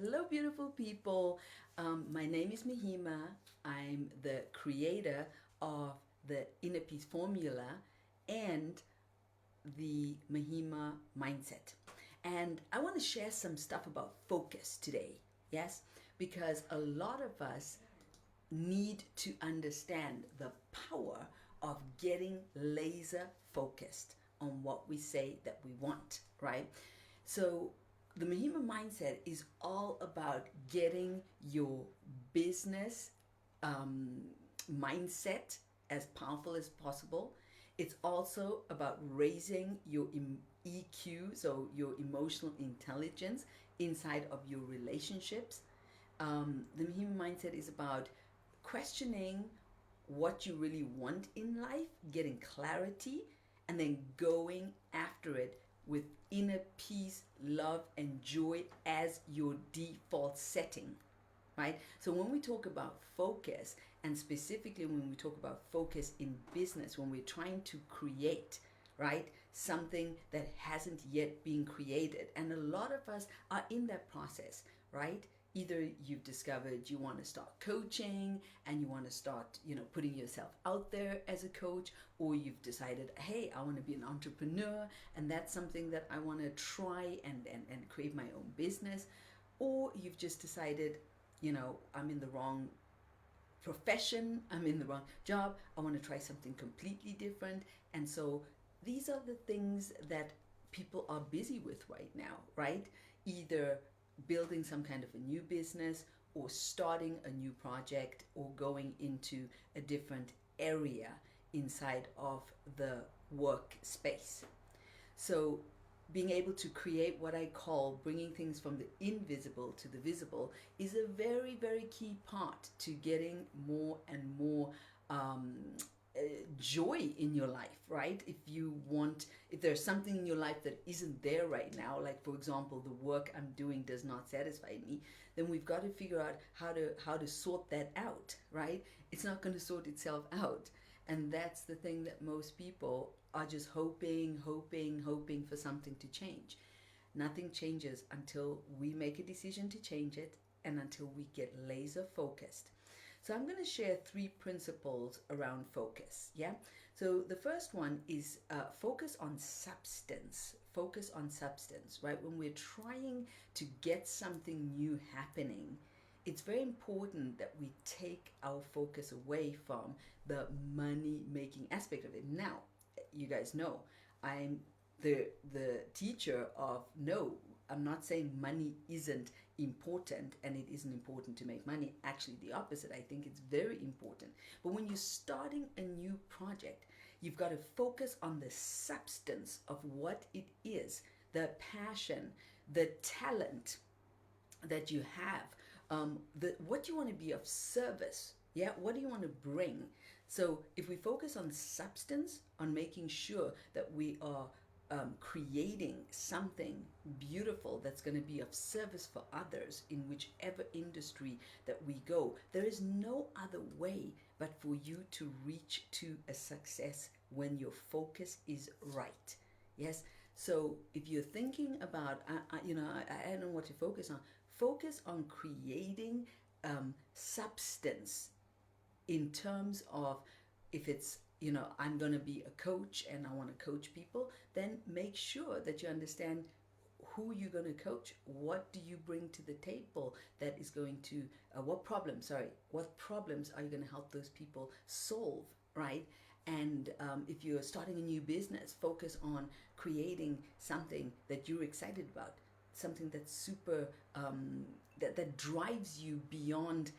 Hello, beautiful people. My name is Mahima. I'm the creator of the Inner Peace Formula and the Mahima Mindset. And I want to share some stuff about focus today. Yes, because a lot of us need to understand the power of getting laser focused on what we say that we want, right? So the Mahima mindset is all about getting your business mindset as powerful as possible. It's also about raising your EQ, so your emotional intelligence inside of your relationships. The Mahima mindset is about questioning what you really want in life, getting clarity, and then going after it with inner peace, love, and joy as your default setting. Right? So when we talk about focus, and specifically when we talk about focus in business, when we're trying to create, right, something that hasn't yet been created, and a lot of us are in that process, right? Either you've discovered you want to start coaching and you want to start, putting yourself out there as a coach, or you've decided, hey, I want to be an entrepreneur and that's something that I want to try and create my own business. Or you've just decided, I'm in the wrong profession, I'm in the wrong job, I want to try something completely different. And so these are the things that people are busy with right now, right? Either building some kind of a new business or starting a new project or going into a different area inside of the workspace. So being able to create what I call bringing things from the invisible to the visible is a very, very key part to getting more and more joy in your life, right? If there's something in your life that isn't there right now, like for example, the work I'm doing does not satisfy me, then we've got to figure out how to sort that out, right? It's not going to sort itself out. And that's the thing that most people are just hoping for something to change. Nothing changes until we make a decision to change it and until we get laser focused. So I'm going to share 3 principles around focus. Yeah. So the first one is focus on substance. Focus on substance, right? When we're trying to get something new happening, it's very important that we take our focus away from the money making aspect of it. Now, you guys know I'm the teacher of no, I'm not saying money isn't important and it isn't important to make money. Actually, the opposite. I think it's very important. But when you're starting a new project, you've got to focus on the substance of what it is, the passion, the talent that you have, what you want to be of service. Yeah, what do you want to bring? So if we focus on substance, on making sure that we are creating something beautiful that's going to be of service for others in whichever industry that we go, there is no other way but for you to reach to a success when your focus is right. Yes. So if you're thinking about, I don't know what to focus on. Focus on creating substance in terms of, if it's, I'm going to be a coach and I want to coach people, then make sure that you understand who you're going to coach. What do you bring to the table that is going to, what problems are you going to help those people solve, right? And if you're starting a new business, focus on creating something that you're excited about, something that's super, that drives you beyond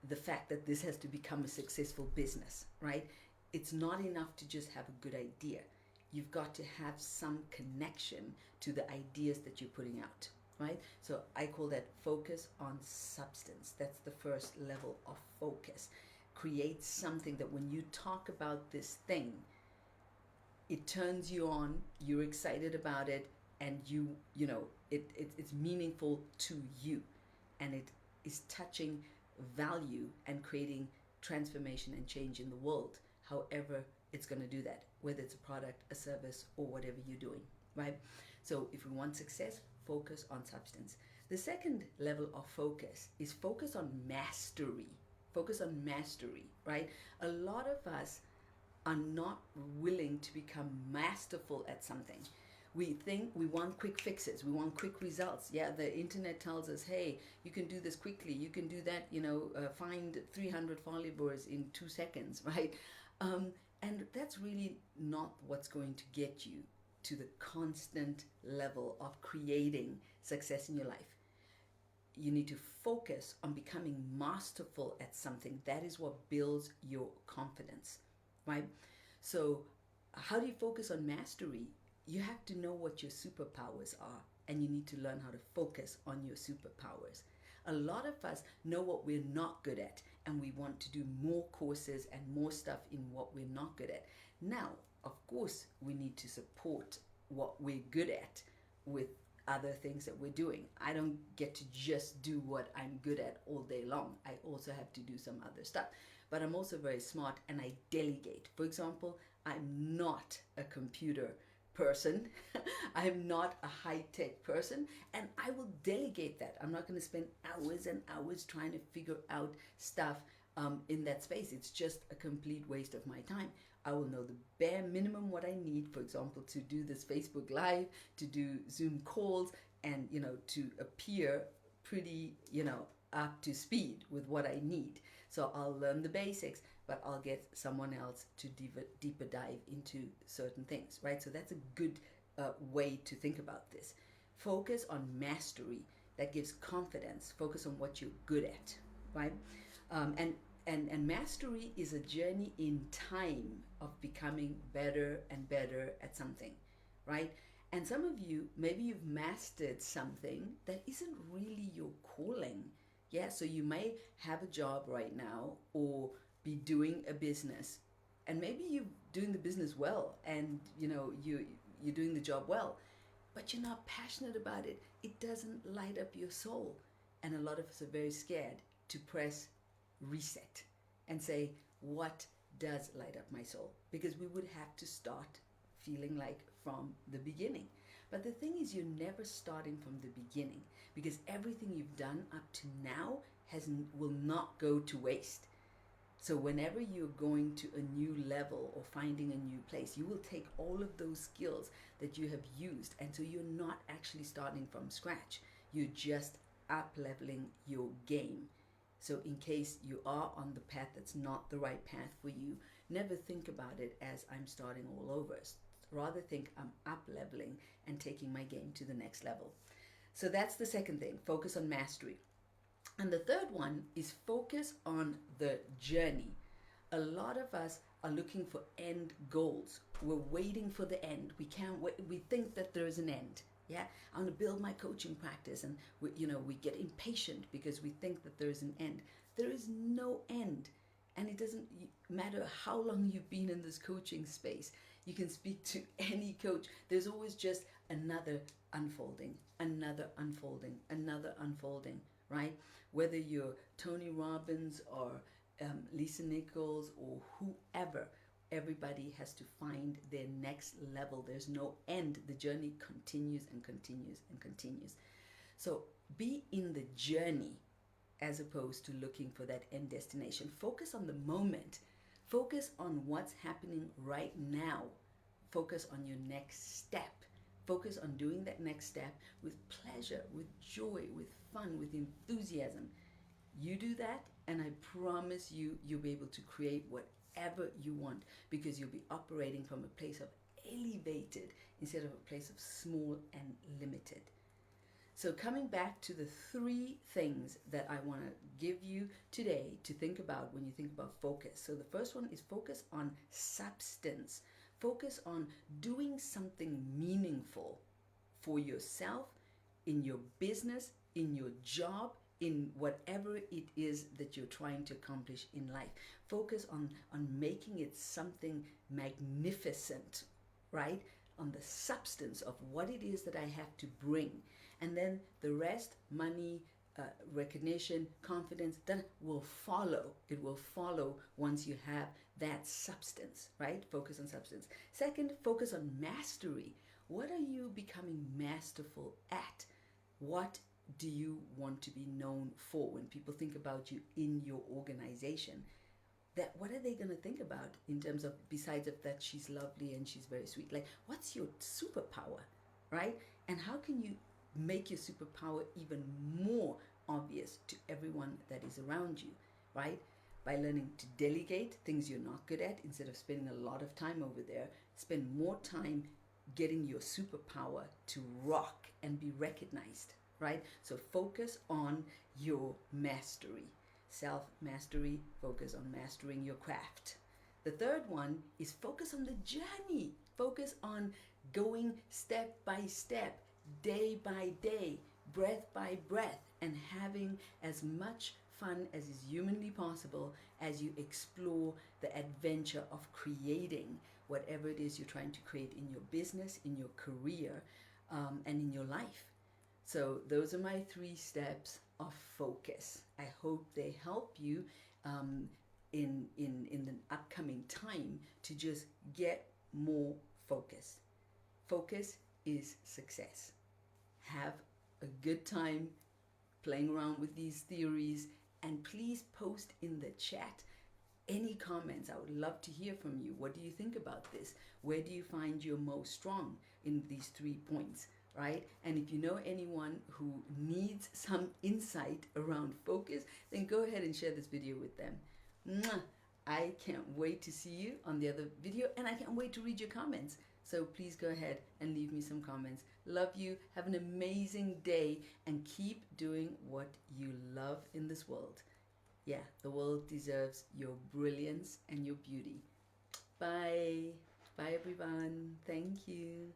the fact that this has to become a successful business, right? It's not enough to just have a good idea. You've got to have some connection to the ideas that you're putting out, right? So I call that focus on substance. That's the first level of focus. Create something that when you talk about this thing, it turns you on, you're excited about it, and it's meaningful to you, and it is touching value and creating transformation and change in the world, however it's going to do that, whether it's a product, a service, or whatever you're doing, right? So if we want success, focus on substance. The second level of focus is focus on mastery. Focus on mastery, right? A lot of us are not willing to become masterful at something. We think we want quick fixes, we want quick results. Yeah, the internet tells us, hey, you can do this quickly, you can do that, find 300 followers in 2 seconds, right? And that's really not what's going to get you to the constant level of creating success in your life. You need to focus on becoming masterful at something. That is what builds your confidence, right? So, how do you focus on mastery? You have to know what your superpowers are, and you need to learn how to focus on your superpowers. A lot of us know what we're not good at, and we want to do more courses and more stuff in what we're not good at. Now, of course, we need to support what we're good at with other things that we're doing. I don't get to just do what I'm good at all day long. I also have to do some other stuff. But I'm also very smart and I delegate. For example, I'm not a computer person. I'm not a high-tech person, and I will delegate that. I'm not going to spend hours and hours trying to figure out stuff in that space. It's just a complete waste of my time. I will know the bare minimum what I need, for example, to do this Facebook Live, to do Zoom calls, and to appear pretty up to speed with what I need. So I'll learn the basics, but I'll get someone else to deeper dive into certain things, right? So that's a good way to think about this. Focus on mastery. That gives confidence. Focus on what you're good at, right? And mastery is a journey in time of becoming better and better at something, right? And some of you, maybe you've mastered something that isn't really your calling. Yeah, so you may have a job right now or be doing a business, and maybe you're doing the business well, and you're doing the job well, but you're not passionate about it. It doesn't light up your soul. And a lot of us are very scared to press reset and say, what does light up my soul? Because we would have to start feeling like from the beginning. But the thing is, you're never starting from the beginning, because everything you've done up to now will not go to waste. So whenever you're going to a new level or finding a new place, you will take all of those skills that you have used, and so you're not actually starting from scratch. You're just up leveling your game. So in case you are on the path that's not the right path for you, never think about it as I'm starting all over. Rather think I'm up leveling and taking my game to the next level. So that's the second thing, focus on mastery. And the third one is focus on the journey. A lot of us are looking for end goals. We're waiting for the end. We can't wait. We think that there is an end. Yeah, I want to build my coaching practice, and we get impatient because we think that there is an end. There is no end, and it doesn't matter how long you've been in this coaching space. You can speak to any coach. There's always just another unfolding, another unfolding, another unfolding, right? Whether you're Tony Robbins or Lisa Nichols or whoever, everybody has to find their next level. There's no end. The journey continues and continues and continues. So be in the journey as opposed to looking for that end destination. Focus on the moment. Focus on what's happening right now. Focus on your next step. Focus on doing that next step with pleasure, with joy, with fun, with enthusiasm. You do that, and I promise you, you'll be able to create whatever you want, because you'll be operating from a place of elevated instead of a place of small and limited. So coming back to the 3 things that I want to give you today to think about when you think about focus. So the first one is focus on substance. Focus on doing something meaningful for yourself, in your business, in your job, in whatever it is that you're trying to accomplish in life. Focus on making it something magnificent, right? On the substance of what it is that I have to bring. And then the rest, money, recognition, confidence, that will follow. It will follow once you have that substance, right? Focus on substance. Second, focus on mastery. What are you becoming masterful at? What do you want to be known for? When people think about you in your organization, that what are they going to think about in terms of, besides of that she's lovely and she's very sweet? Like, what's your superpower, right? And how can you make your superpower even more obvious to everyone that is around you, right? By learning to delegate things you're not good at, instead of spending a lot of time over there, spend more time getting your superpower to rock and be recognized, right? So focus on your mastery. Self mastery, focus on mastering your craft. The third one is focus on the journey. Focus on going step by step, day by day, breath by breath, and having as much fun as is humanly possible as you explore the adventure of creating whatever it is you're trying to create in your business, in your career, and in your life. So those are my 3 steps of focus. I hope they help you in the upcoming time to just get more focus. Focus is success. Have a good time playing around with these theories, and please post in the chat any comments. I would love to hear from you. What do you think about this? Where do you find you're most strong in these 3 points, right? And if you know anyone who needs some insight around focus, then go ahead and share this video with them. Mwah! I can't wait to see you on the other video, and I can't wait to read your comments. So please go ahead and leave me some comments. Love you. Have an amazing day, and keep doing what you love in this world. Yeah, the world deserves your brilliance and your beauty. Bye. Bye, everyone. Thank you.